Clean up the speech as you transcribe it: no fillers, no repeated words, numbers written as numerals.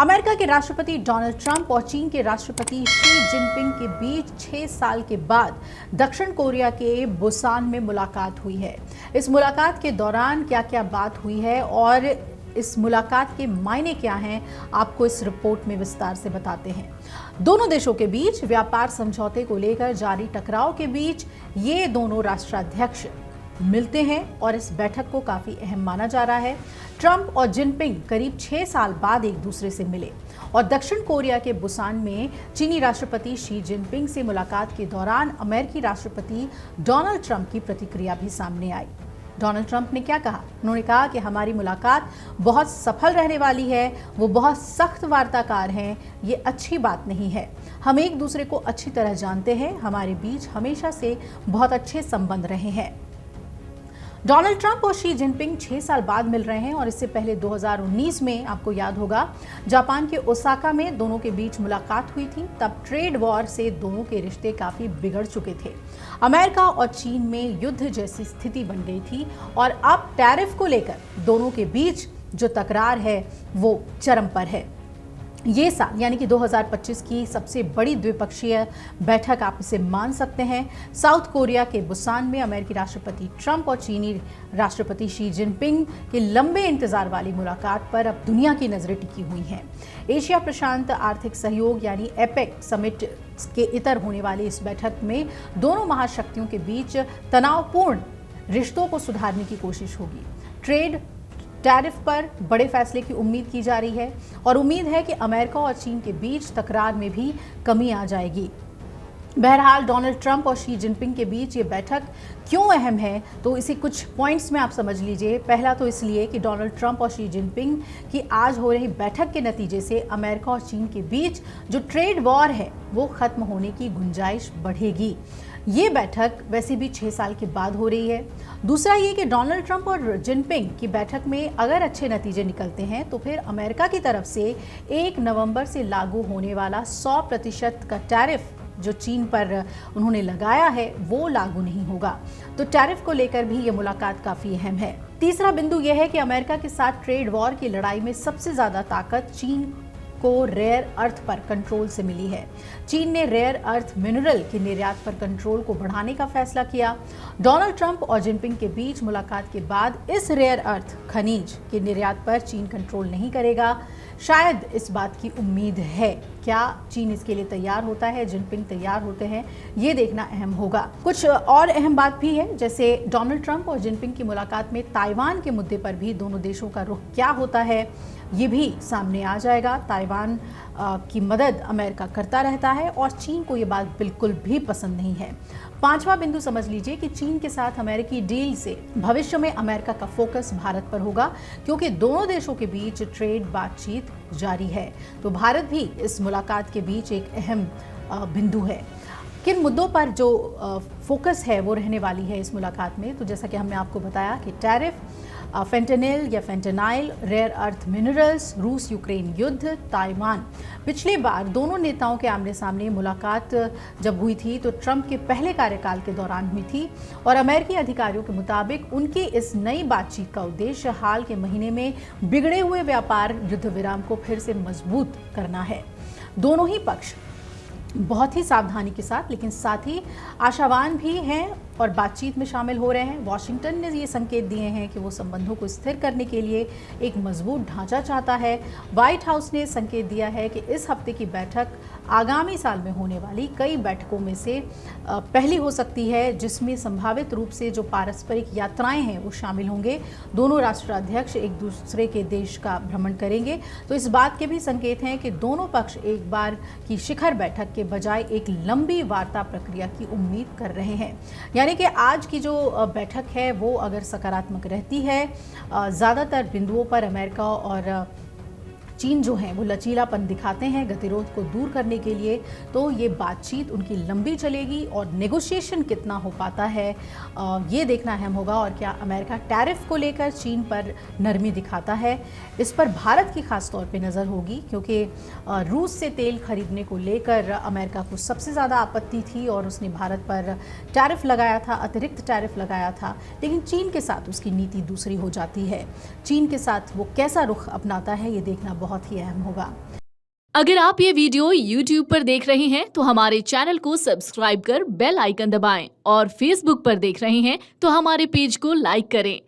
America के राष्ट्रपति Donald Trump और चीन के राष्ट्रपति शी जिनपिंग के बीच 6 साल के बाद दक्षिण कोरिया के बुसान में मुलाकात हुई है। इस मुलाकात के दौरान क्या क्या बात हुई है और इस मुलाकात के मायने क्या हैं, आपको इस रिपोर्ट में विस्तार से बताते हैं। दोनों देशों के बीच व्यापार समझौते को लेकर जारी टकराव के बीच ये दोनों राष्ट्राध्यक्ष मिलते हैं और इस बैठक को काफी अहम माना जा रहा है। ट्रंप और जिनपिंग करीब 6 साल बाद एक दूसरे से मिले और दक्षिण कोरिया के बुसान में चीनी राष्ट्रपति शी जिनपिंग से मुलाकात के दौरान अमेरिकी राष्ट्रपति डोनाल्ड ट्रंप की प्रतिक्रिया भी सामने आई। डोनाल्ड ट्रंप ने क्या कहा? उन्होंने कहा कि हमारी मुलाकात बहुत सफल रहने वाली है, वो बहुत सख्त वार्ताकार हैं, ये अच्छी बात नहीं है। हम एक दूसरे को अच्छी तरह जानते हैं, हमारे बीच हमेशा से बहुत अच्छे संबंध रहे हैं। डोनाल्ड ट्रंप और शी जिनपिंग 6 साल बाद मिल रहे हैं और इससे पहले 2019 में आपको याद होगा जापान के ओसाका में दोनों के बीच मुलाकात हुई थी। तब ट्रेड वॉर से दोनों के रिश्ते काफी बिगड़ चुके थे। अमेरिका और चीन में युद्ध जैसी स्थिति बन गई थी और अब टैरिफ को लेकर दोनों के बीच जो तकरार है वो चरम पर है। ये साल यानी कि 2025 की सबसे बड़ी द्विपक्षीय बैठक आप इसे मान सकते हैं। साउथ कोरिया के बुसान में अमेरिकी राष्ट्रपति ट्रंप और चीनी राष्ट्रपति शी जिनपिंग की लंबे इंतजार वाली मुलाकात पर अब दुनिया की नजरें टिकी हुई हैं। एशिया प्रशांत आर्थिक सहयोग यानी एपेक समिट के इतर होने वाली इस बैठक में दोनों महाशक्तियों के बीच तनावपूर्ण रिश्तों को सुधारने की कोशिश होगी। ट्रेड टैरिफ पर बड़े फैसले की उम्मीद की जा रही है और उम्मीद है कि अमेरिका और चीन के बीच तकरार में भी कमी आ जाएगी। बहरहाल डोनाल्ड ट्रंप और शी जिनपिंग के बीच ये बैठक क्यों अहम है, तो इसी कुछ पॉइंट्स में आप समझ लीजिए। पहला तो इसलिए कि डोनाल्ड ट्रंप और शी जिनपिंग की आज हो रही बैठक के नतीजे से अमेरिका और चीन के बीच जो ट्रेड वॉर है वो खत्म होने की गुंजाइश बढ़ेगी। ये बैठक वैसे भी 6 साल के बाद हो रही है। दूसरा ये कि डोनाल्ड ट्रंप और जिनपिंग की बैठक में अगर अच्छे नतीजे निकलते हैं तो फिर अमेरिका की तरफ से 1 नवंबर से लागू होने वाला 100% का टैरिफ जो चीन पर उन्होंने लगाया है वो लागू नहीं होगा। तो टैरिफ को लेकर भी ये मुलाकात काफी अहम है। तीसरा बिंदु यह है कि अमेरिका के साथ ट्रेड वॉर की लड़ाई में सबसे ज्यादा ताकत चीन को रेयर अर्थ पर कंट्रोल से मिली है। चीन ने रेयर अर्थ मिनरल के निर्यात पर कंट्रोल को बढ़ाने का फैसला किया। डोनाल्ड ट्रंप और जिनपिंग के बीच मुलाकात के बाद इस रेयर अर्थ खनिज के निर्यात पर चीन कंट्रोल नहीं करेगा। शायद इस बात की उम्मीद है। क्या चीन इसके लिए तैयार होता है, जिनपिंग तैयार होते हैं, ये देखना अहम होगा। कुछ और अहम बात भी है, जैसे डोनाल्ड ट्रंप और जिनपिंग की मुलाकात में ताइवान के मुद्दे पर भी दोनों देशों का रुख क्या होता है ये भी सामने आ जाएगा। ताइवान की मदद अमेरिका करता रहता है और चीन को ये बात बिल्कुल भी पसंद नहीं है। पांचवा बिंदु समझ लीजिए कि चीन के साथ अमेरिकी डील से भविष्य में अमेरिका का फोकस भारत पर होगा, क्योंकि दोनों देशों के बीच ट्रेड बातचीत जारी है। तो भारत भी इस मुलाकात के बीच एक अहम बिंदु है। किन मुद्दों पर जो फोकस है वो रहने वाली है इस मुलाकात में, तो जैसा कि हमने आपको बताया कि टैरिफ, फेंटेनिल या फेंटेनाइल, रेयर अर्थ मिनरल्स, रूस यूक्रेन युद्ध, ताइवान। पिछली बार दोनों नेताओं के आमने सामने मुलाकात जब हुई थी तो ट्रंप के पहले कार्यकाल के दौरान हुई थी और अमेरिकी अधिकारियों के मुताबिक उनकी इस नई बातचीत का उद्देश्य हाल के महीने में बिगड़े हुए व्यापार युद्ध विराम को फिर से मजबूत करना है। दोनों ही पक्ष बहुत ही सावधानी के साथ लेकिन साथ ही आशावान भी हैं और बातचीत में शामिल हो रहे हैं। वॉशिंगटन ने ये संकेत दिए हैं कि वो संबंधों को स्थिर करने के लिए एक मजबूत ढांचा चाहता है। व्हाइट हाउस ने संकेत दिया है कि इस हफ्ते की बैठक आगामी साल में होने वाली कई बैठकों में से पहली हो सकती है, जिसमें संभावित रूप से जो पारस्परिक यात्राएं हैं वो शामिल होंगे। दोनों राष्ट्राध्यक्ष एक दूसरे के देश का भ्रमण करेंगे, तो इस बात के भी संकेत हैं कि दोनों पक्ष एक बार की शिखर बैठक के बजाय एक लंबी वार्ता प्रक्रिया की उम्मीद कर रहे हैं। यानी कि आज की जो बैठक है वो अगर सकारात्मक रहती है, ज़्यादातर बिंदुओं पर अमेरिका और चीन जो हैं वो लचीलापन दिखाते हैं गतिरोध को दूर करने के लिए, तो ये बातचीत उनकी लंबी चलेगी और नेगोशिएशन कितना हो पाता है ये देखना अहम होगा। और क्या अमेरिका टैरिफ को लेकर चीन पर नरमी दिखाता है, इस पर भारत की खास तौर पे नज़र होगी, क्योंकि रूस से तेल खरीदने को लेकर अमेरिका को सबसे ज़्यादा आपत्ति थी और उसने भारत पर टैरिफ लगाया था, अतिरिक्त टैरिफ लगाया था। लेकिन चीन के साथ उसकी नीति दूसरी हो जाती है। चीन के साथ वो कैसा रुख अपनाता है ये देखना बहुत बहुत ही अहम होगा। अगर आप ये वीडियो YouTube पर देख रहे हैं तो हमारे चैनल को सब्सक्राइब कर बेल आइकन दबाएं और Facebook पर देख रहे हैं तो हमारे पेज को लाइक करें।